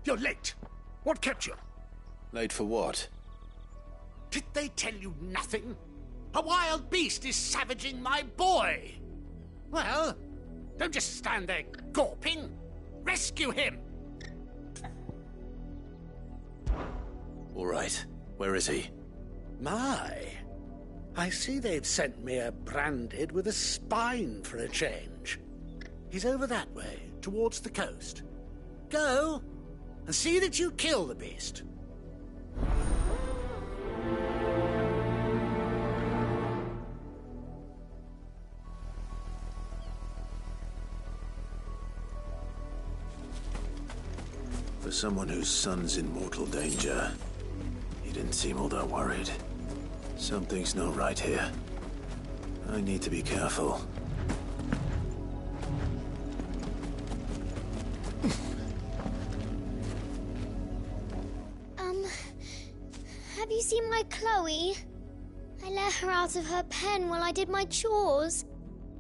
You're late. What kept you? Late for what? Did they tell you nothing? A wild beast is savaging my boy. Well, don't just stand there gawping. Rescue him. All right. Where is he? My, I see they've sent me a branded with a spine for a change. He's over that way, towards the coast. Go, and see that you kill the beast. For someone whose son's in mortal danger, he didn't seem all that worried. Something's not right here. I need to be careful. Have you seen my Chloe? I let her out of her pen while I did my chores,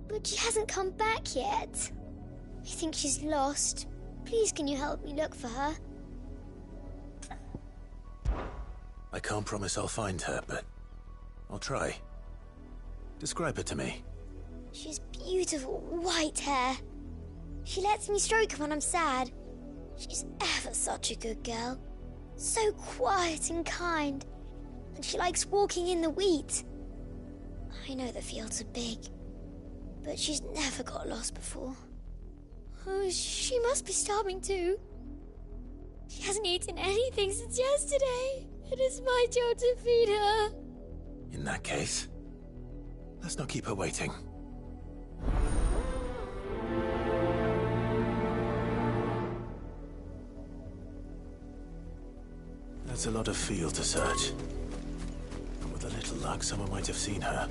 but she hasn't come back yet. I think she's lost. Please, can you help me look for her? I can't promise I'll find her, but I'll try. Describe her to me. She's beautiful white hair. She lets me stroke her when I'm sad. She's ever such a good girl. So quiet and kind. And she likes walking in the wheat. I know the fields are big, but she's never got lost before. Oh, she must be starving too. She hasn't eaten anything since yesterday. It is my job to feed her. In that case, let's not keep her waiting. That's a lot of field to search. And with a little luck, someone might have seen her.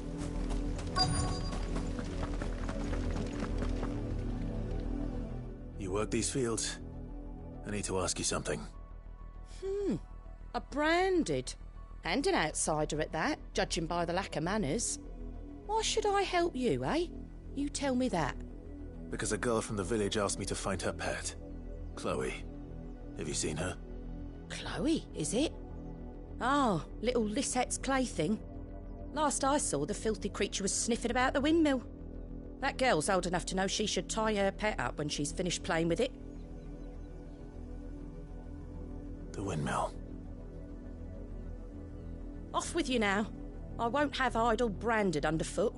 You work these fields? I need to ask you something. A branded. And an outsider at that, judging by the lack of manners. Why should I help you, eh? You tell me that. Because a girl from the village asked me to find her pet. Chloe. Have you seen her? Chloe, is it? Oh, little Lisette's plaything. Last I saw, the filthy creature was sniffing about the windmill. That girl's old enough to know she should tie her pet up when she's finished playing with it. The windmill. Off with you now. I won't have idle branded underfoot.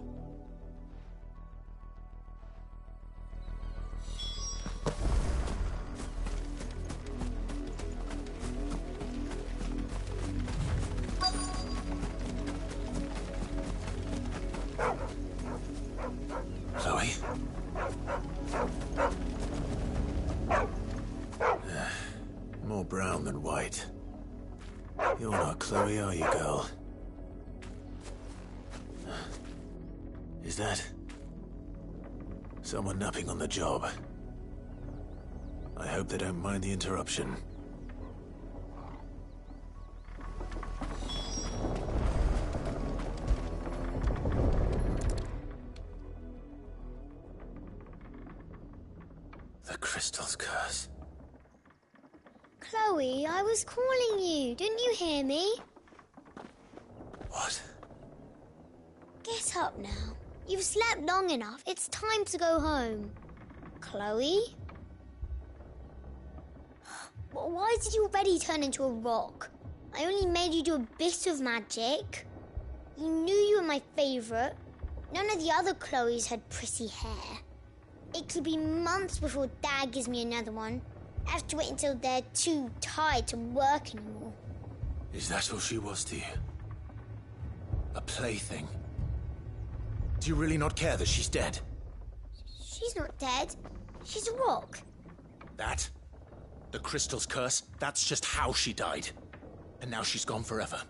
Chloe? More brown than white. You're not Chloe, are you, girl? Is that someone napping on the job? I hope they don't mind the interruption. The crystal's curse. Chloe, I was calling you. Didn't you hear me? What? Get up now. You've slept long enough. It's time to go home. Chloe? Why did you already turn into a rock? I only made you do a bit of magic. You knew you were my favourite. None of the other Chloes had pretty hair. It could be months before Dad gives me another one. I have to wait until they're too tired to work anymore. Is that all she was to you? A plaything? Do you really not care that she's dead? She's not dead. She's a rock. That? The crystal's curse? That's just how she died. And now she's gone forever.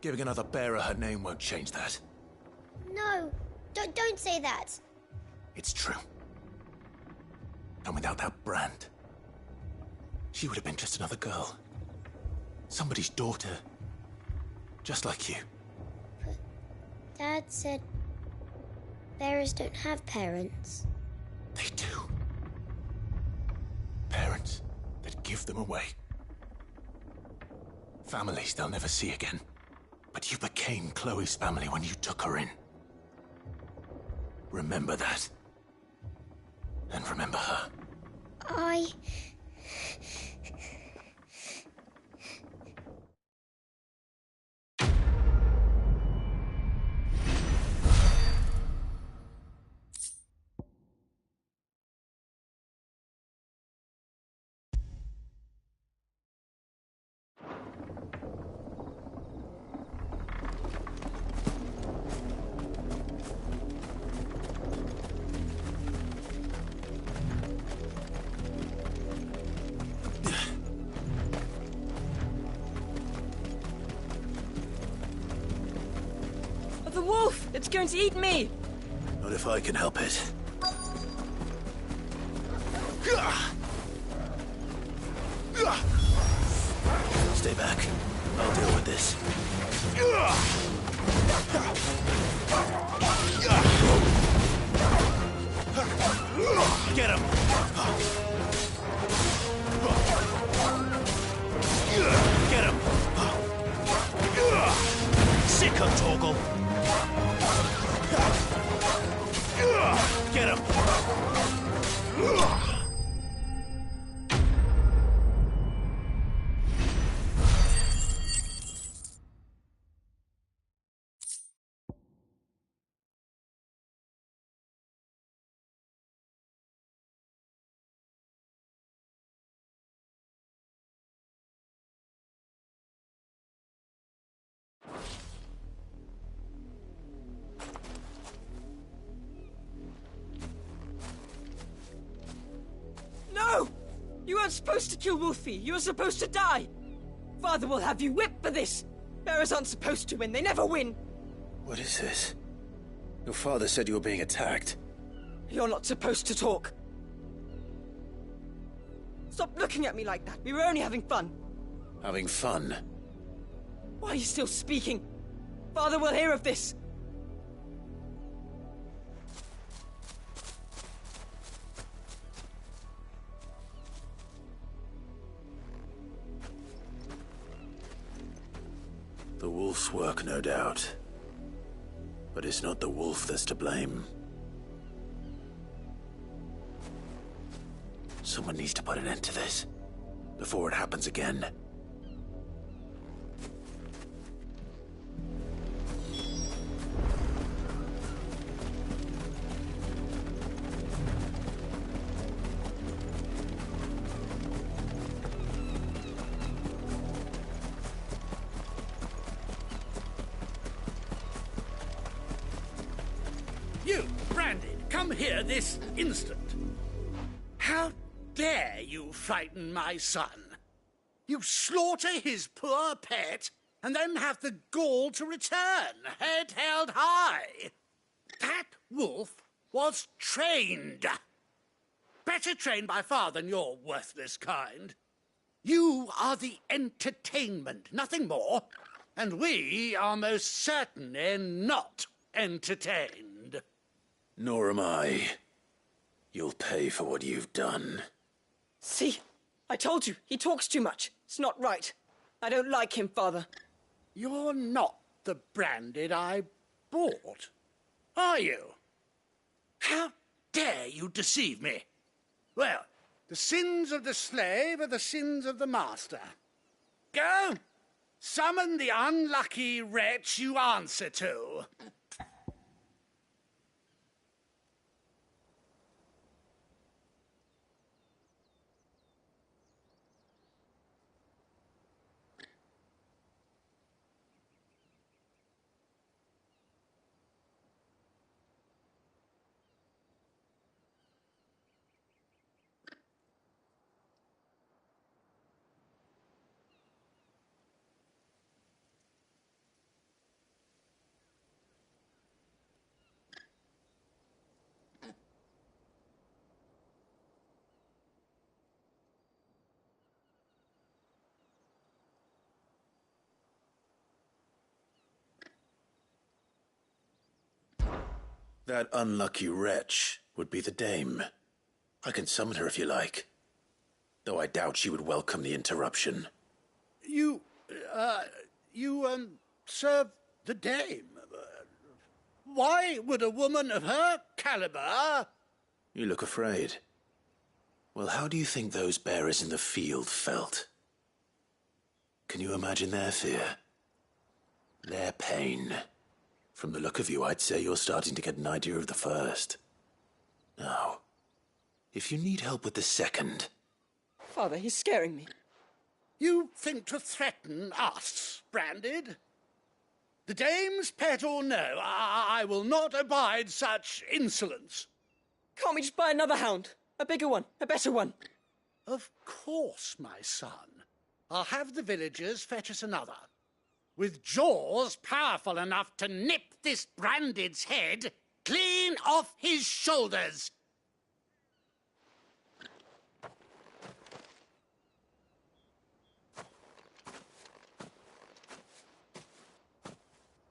Giving another bearer her name won't change that. No, don't say that. It's true. And without that brand, she would have been just another girl. Somebody's daughter. Just like you. But Dad said bearers don't have parents. They do. Parents They'd give them away. Families they'll never see again. But you became Chloe's family when you took her in. Remember that. And remember her. The wolf! It's going to eat me! Not if I can help it. Stay back. I'll deal with this. Get him! Get him! Sick of Torgal! Get him! No! You weren't supposed to kill Wolfie. You were supposed to die. Father will have you whipped for this. Bearers aren't supposed to win. They never win. What is this? Your father said you were being attacked. You're not supposed to talk. Stop looking at me like that. We were only having fun. Having fun? Why are you still speaking? Father will hear of this. The wolf's work, no doubt. But it's not the wolf that's to blame. Someone needs to put an end to this, before it happens again. You, Branded, come here this instant. How dare you frighten my son? You slaughter his poor pet, and then have the gall to return, head held high. That wolf was trained. Better trained by far than your worthless kind. You are the entertainment, nothing more. And we are most certainly not entertained. Nor am I. You'll pay for what you've done. See? I told you. He talks too much. It's not right. I don't like him, Father. You're not the Branded I bought, are you? How dare you deceive me? Well, the sins of the slave are the sins of the master. Go! Summon the unlucky wretch you answer to. That unlucky wretch would be the dame. I can summon her if you like. though I doubt she would welcome the interruption. You serve the dame. Why would a woman of her caliber... You look afraid. Well, how do you think those bearers in the field felt? Can you imagine their fear? Their pain? From the look of you, I'd say you're starting to get an idea of the first. Now, if you need help with the second... Father, he's scaring me. You think to threaten us, Branded? The dame's pet or no, I will not abide such insolence. Can't we just buy another hound? A bigger one, a better one. Of course, my son. I'll have the villagers fetch us another. With jaws powerful enough to nip this Branded's head clean off his shoulders.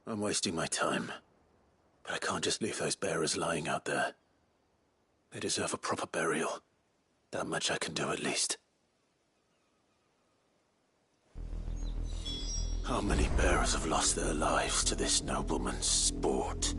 I'm wasting my time. But I can't just leave those bearers lying out there. They deserve a proper burial. That much I can do at least. How many bearers have lost their lives to this nobleman's sport?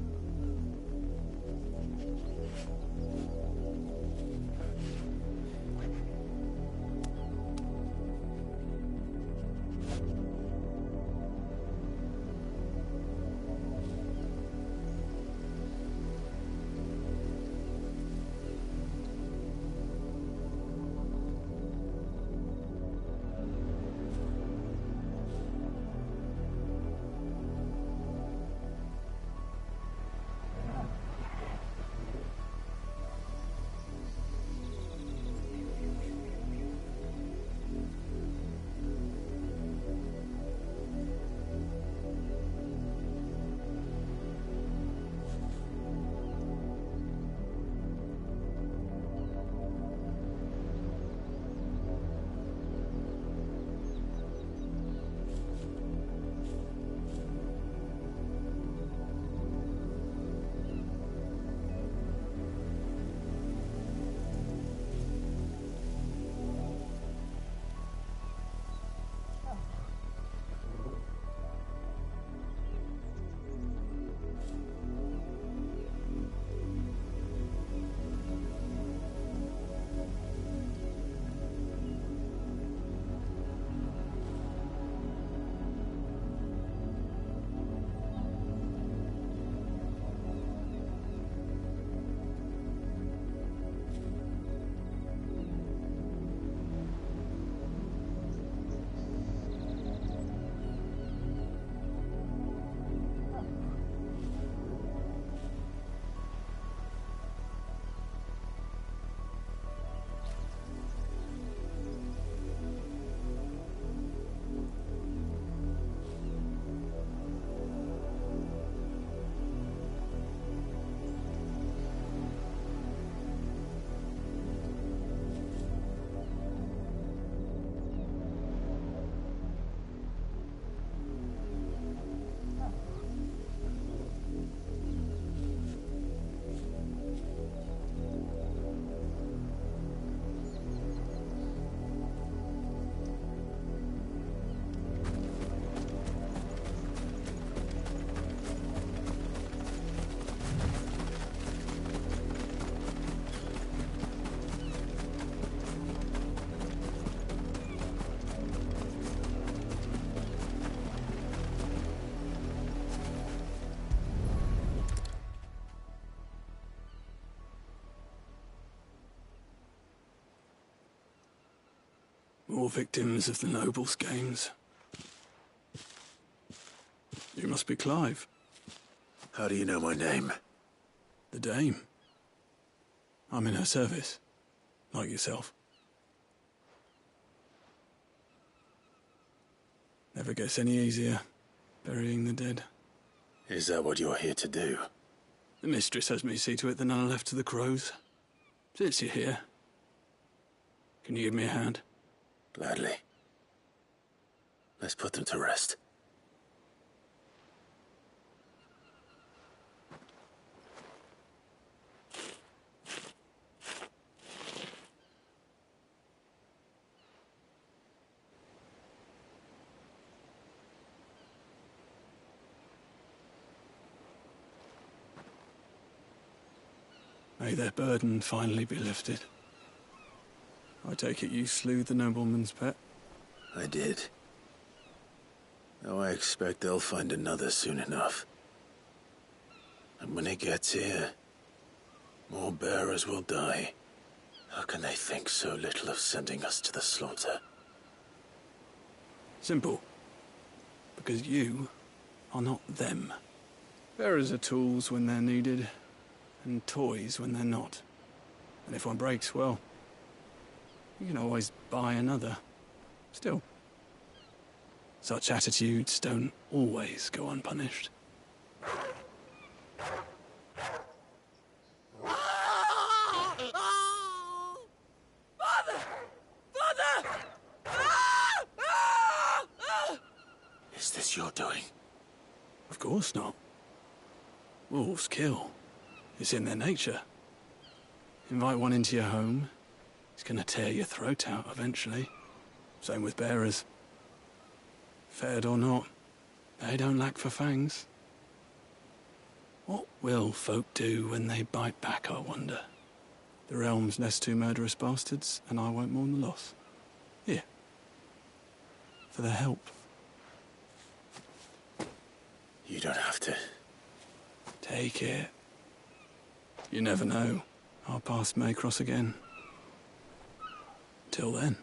More victims of the nobles' games. You must be Clive. How do you know my name? The Dame. I'm in her service, like yourself. Never gets any easier, burying the dead. Is that what you're here to do? The mistress has me see to it that none are left to the crows. Since you're here, can you give me a hand? Gladly. Let's put them to rest. May their burden finally be lifted. I take it you slew the nobleman's pet? I did. Now I expect they'll find another soon enough. And when it gets here, more bearers will die. How can they think so little of sending us to the slaughter? Simple. Because you are not them. Bearers are tools when they're needed, and toys when they're not. And if one breaks, well, you can always buy another. Still, such attitudes don't always go unpunished. Is this your doing? Of course not. Wolves kill. It's in their nature. Invite one into your home, he's gonna tear your throat out eventually. Same with bearers. Fed or not, they don't lack for fangs. What will folk do when they bite back, I wonder? The realm's nest two murderous bastards, and I won't mourn the loss. Here. For their help. You don't have to. Take it. You never know. Our paths may cross again. Till then.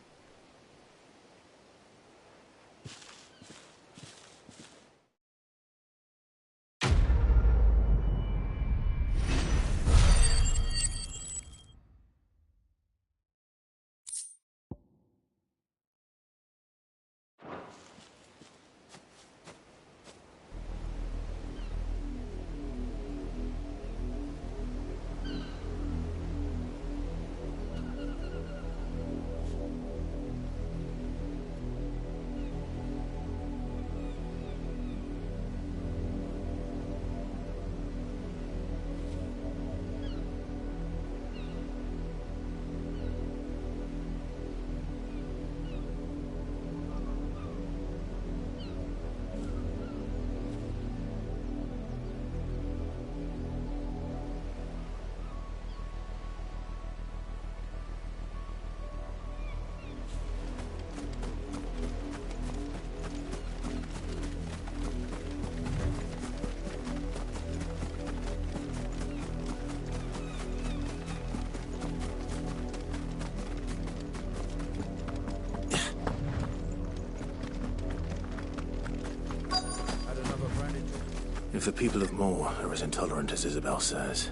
If the people of Moor are as intolerant as Isabel says,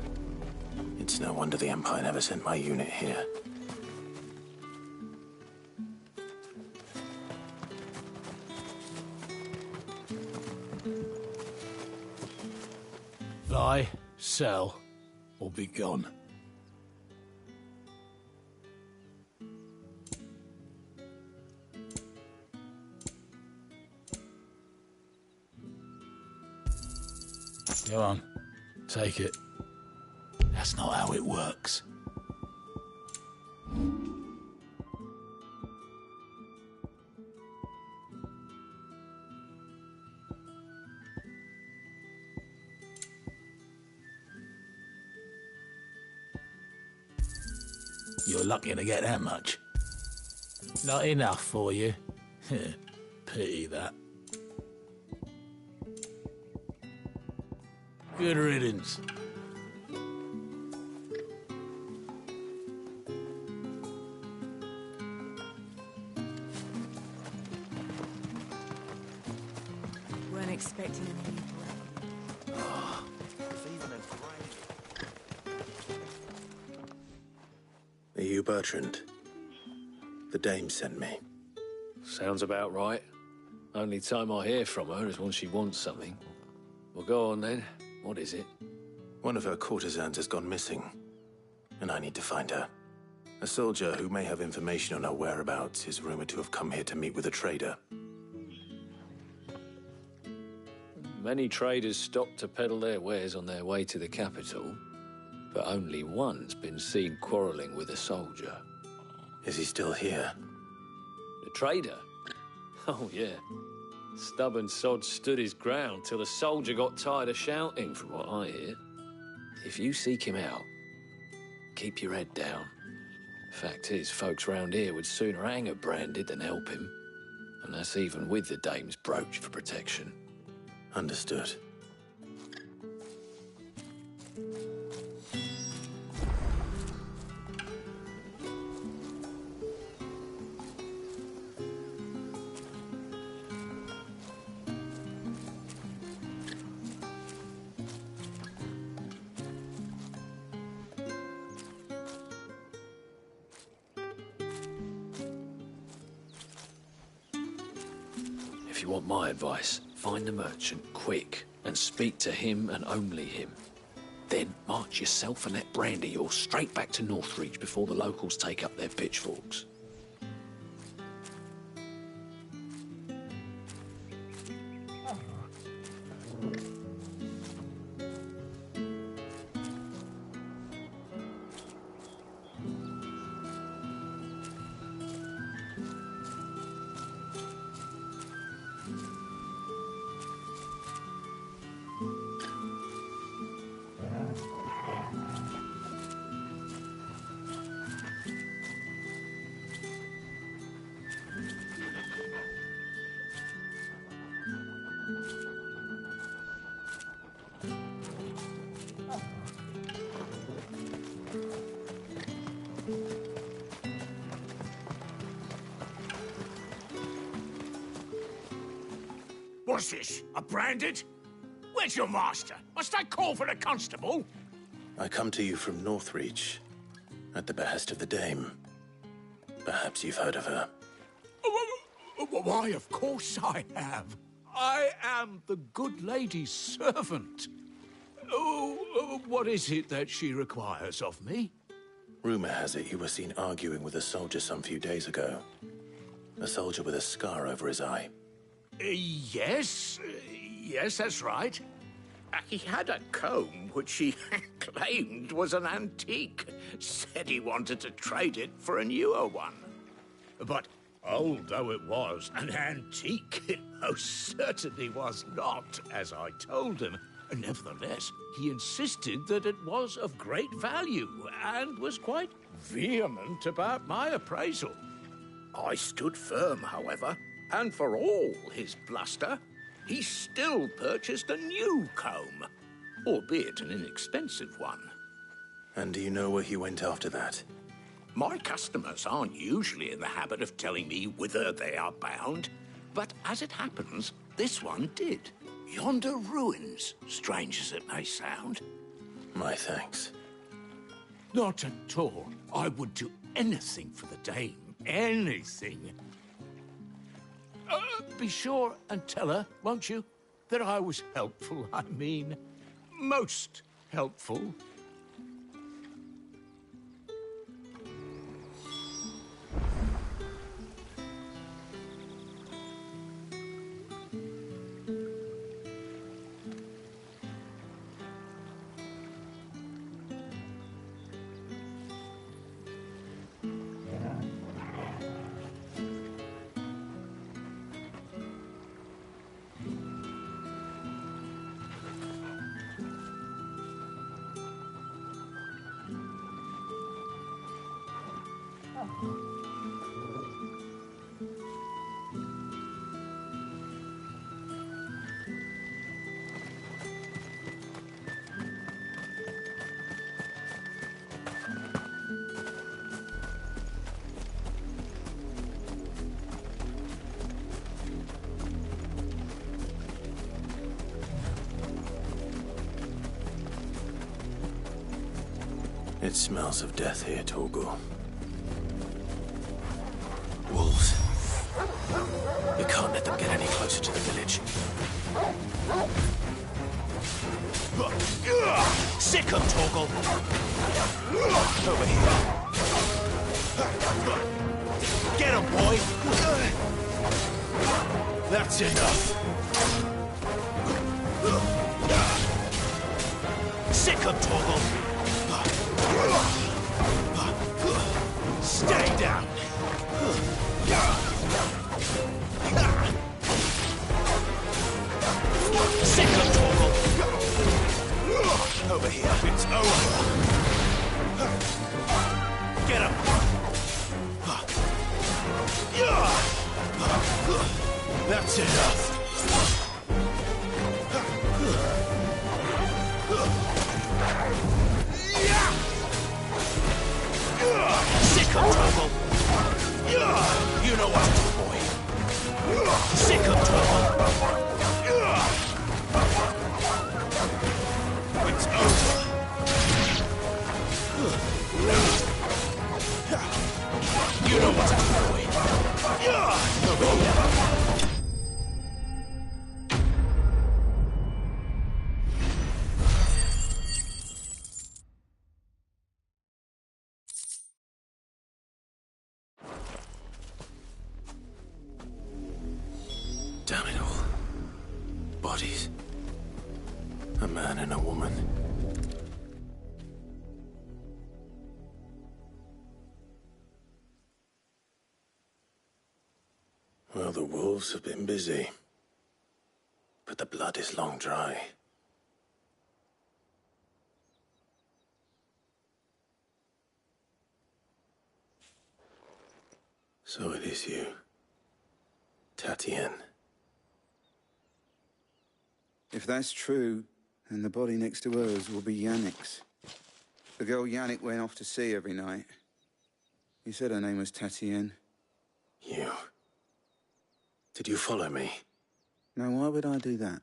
it's no wonder the Empire never sent my unit here. Buy, sell, or be gone. Go on, take it. That's not how it works. You're lucky to get that much. Not enough for you. Pity that. Good riddance. Weren't expecting any new Are you Bertrand? The dame sent me. Sounds about right. Only time I hear from her is when she wants something. Well, go on then. What is it? One of her courtesans has gone missing, and I need to find her. A soldier who may have information on her whereabouts is rumored to have come here to meet with a trader. Many traders stop to peddle their wares on their way to the capital, but only one's been seen quarrelling with a soldier. Is he still here? The trader? Oh, yeah. Stubborn sod stood his ground till the soldier got tired of shouting, from what I hear. If you seek him out, keep your head down. Fact is, folks round here would sooner hang a Branded than help him. And that's even with the dame's brooch for protection. Understood. If you want my advice, find the merchant quick and speak to him and only him. Then march yourself and that brandy yours straight back to Northreach before the locals take up their pitchforks. What's this? A Branded? Where's your master? Must I call for the constable? I come to you from Northreach, at the behest of the dame. Perhaps you've heard of her. Why, of course I have. I am the good lady's servant. What is it that she requires of me? Rumor has it you were seen arguing with a soldier some few days ago. A soldier with a scar over his eye. Yes, that's right. He had a comb which he claimed was an antique. Said he wanted to trade it for a newer one. But old though it was, an antique it most certainly was not, as I told him. Nevertheless, he insisted that it was of great value and was quite vehement about my appraisal. I stood firm, however, and for all his bluster, he still purchased a new comb, albeit an inexpensive one. And do you know where he went after that? My customers aren't usually in the habit of telling me whither they are bound, but as it happens, this one did. Yonder ruins, strange as it may sound. My thanks. Not at all. I would do anything for the dame. Anything. Be sure and tell her, won't you, that I was helpful. I mean, most helpful. It smells of death here, Torgal. Wolves. We can't let them get any closer to the village. Sick 'em, Torgal! Over here. Get 'em, boy! That's enough. Sick 'em, Torgal! Stay down! Sick 'em, Torgal! Over here, it's over! Get him! That's enough! Sick of trouble! You know what to do, boy! Sick of trouble! It's over! You know what to do, boy! Damn it all. Bodies. A man and a woman. Well, the wolves have been busy. But the blood is long dry. So it is you, Tatienne. If that's true, then the body next to hers will be Yannick's. The girl Yannick went off to see every night. You said her name was Tatienne. You. Did you follow me? Now, why would I do that?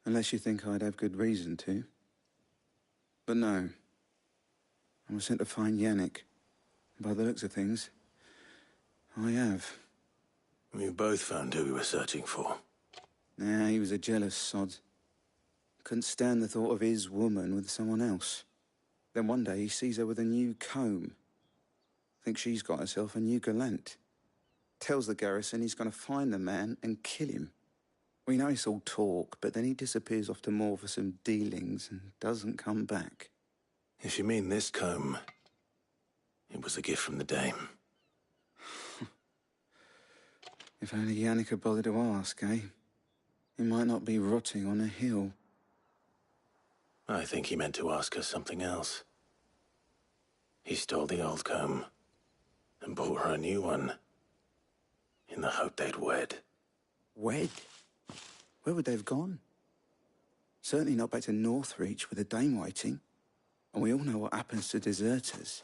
Unless you think I'd have good reason to. But no. I was sent to find Yannick. By the looks of things, I have. We both found who we were searching for. Nah, he was a jealous sod. Couldn't stand the thought of his woman with someone else. Then one day he sees her with a new comb. Thinks she's got herself a new gallant. Tells the garrison he's going to find the man and kill him. We know it's all talk, but then he disappears off to Moor for some dealings and doesn't come back. If you mean this comb, it was a gift from the dame. If only Yannick had bothered to ask, eh? He might not be rotting on a hill. I think he meant to ask her something else. He stole the old comb and bought her a new one in the hope they'd wed. Wed? Where would they have gone? Certainly not back to Northreach with a dame waiting. And we all know what happens to deserters.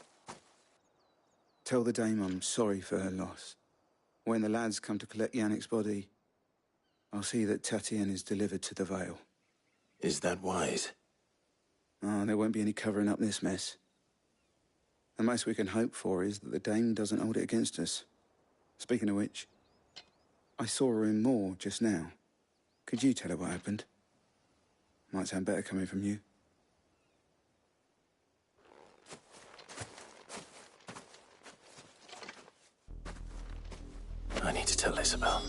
Tell the dame I'm sorry for her loss. When the lads come to collect Yannick's body, I'll see that Tatienne is delivered to the Vale. Is that wise? Oh, there won't be any covering up this mess. The most we can hope for is that the dame doesn't hold it against us. Speaking of which, I saw her in Moor just now. Could you tell her what happened? Might sound better coming from you. I need to tell Isabel.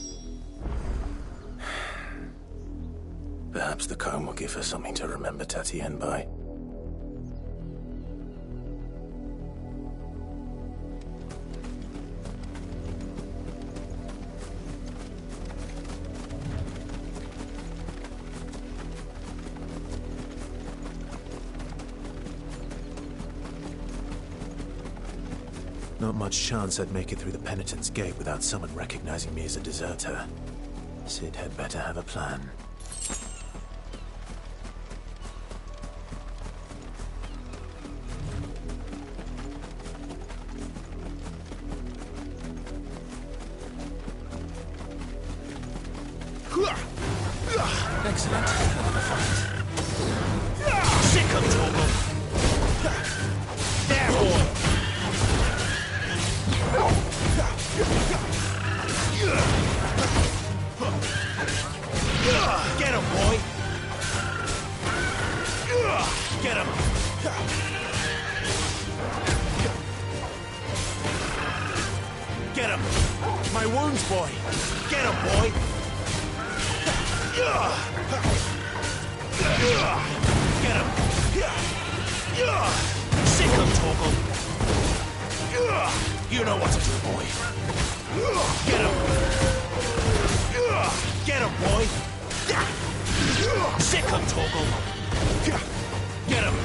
Perhaps the comb will give her something to remember Tatienne by. Not much chance I'd make it through the Penitent's Gate without someone recognizing me as a deserter. Sid had better have a plan. Excellent. Another fight. Sick of trouble. There, boy. Get him, boy. Get him. Get him. My wounds, boy. Get him, boy. Get him. Sick of Torgal. You know what to do, boy. Get him. Get him, boy. Sick of Torgal. Get him.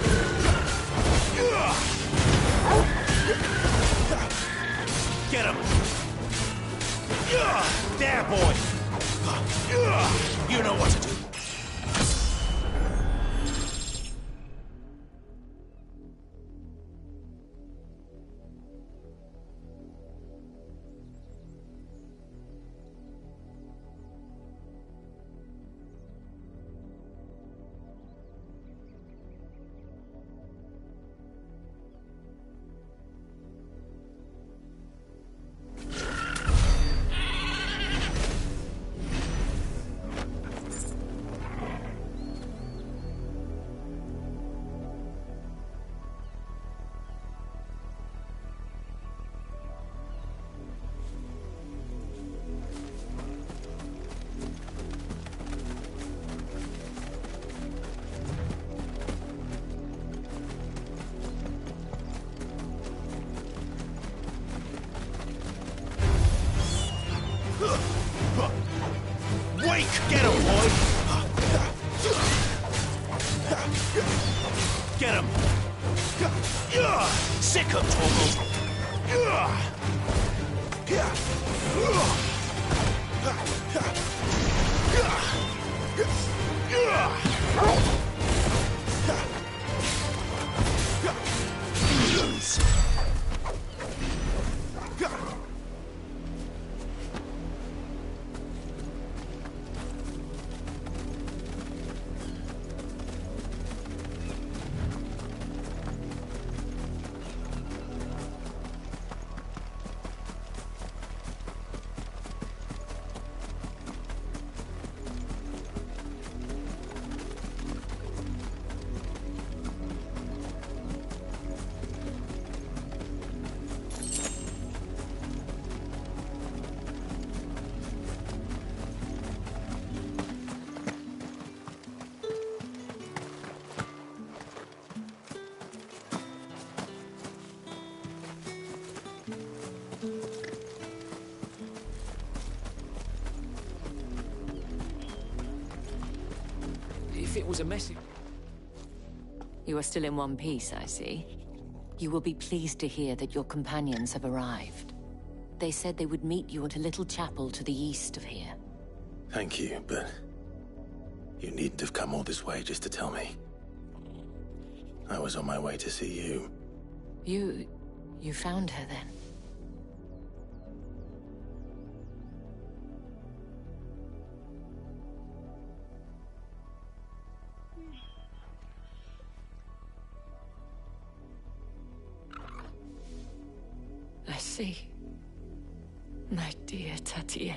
Get him! Sick of Torgal! If it was a message... You are still in one piece, I see. You will be pleased to hear that your companions have arrived. They said they would meet you at a little chapel to the east of here. Thank you, but you needn't have come all this way just to tell me. I was on my way to see you. You found her then? I see. My dear Tatienne.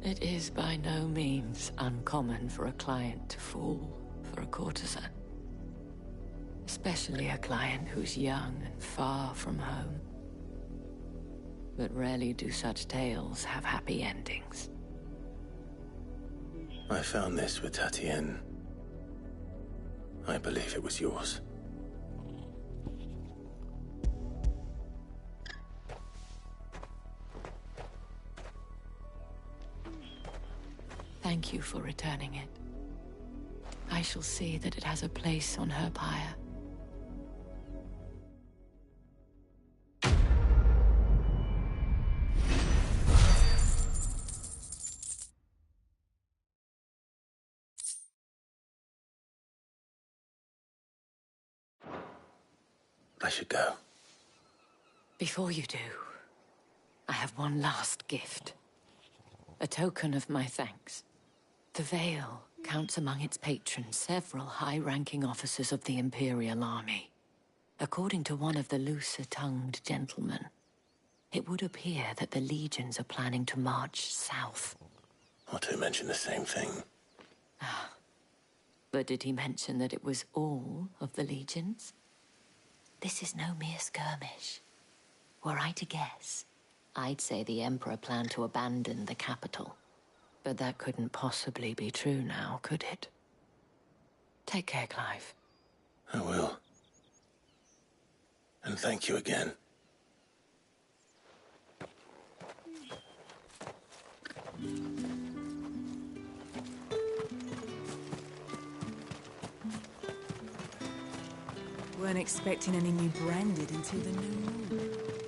It is by no means uncommon for a client to fall for a courtesan. Especially a client who's young and far from home. But rarely do such tales have happy endings. I found this with Tatienne. I believe it was yours. Thank you for returning it. I shall see that it has a place on her pyre. I should go. Before you do, I have one last gift. A token of my thanks. The Vale counts among its patrons several high-ranking officers of the Imperial Army. According to one of the looser-tongued gentlemen, it would appear that the legions are planning to march south. Otto mentioned the same thing. But did he mention that it was all of the legions? This is no mere skirmish. Were I to guess, I'd say the Emperor planned to abandon the capital. But that couldn't possibly be true now, could it? Take care, Clive. I will. And thank you again. Weren't expecting any new branded until the new moon.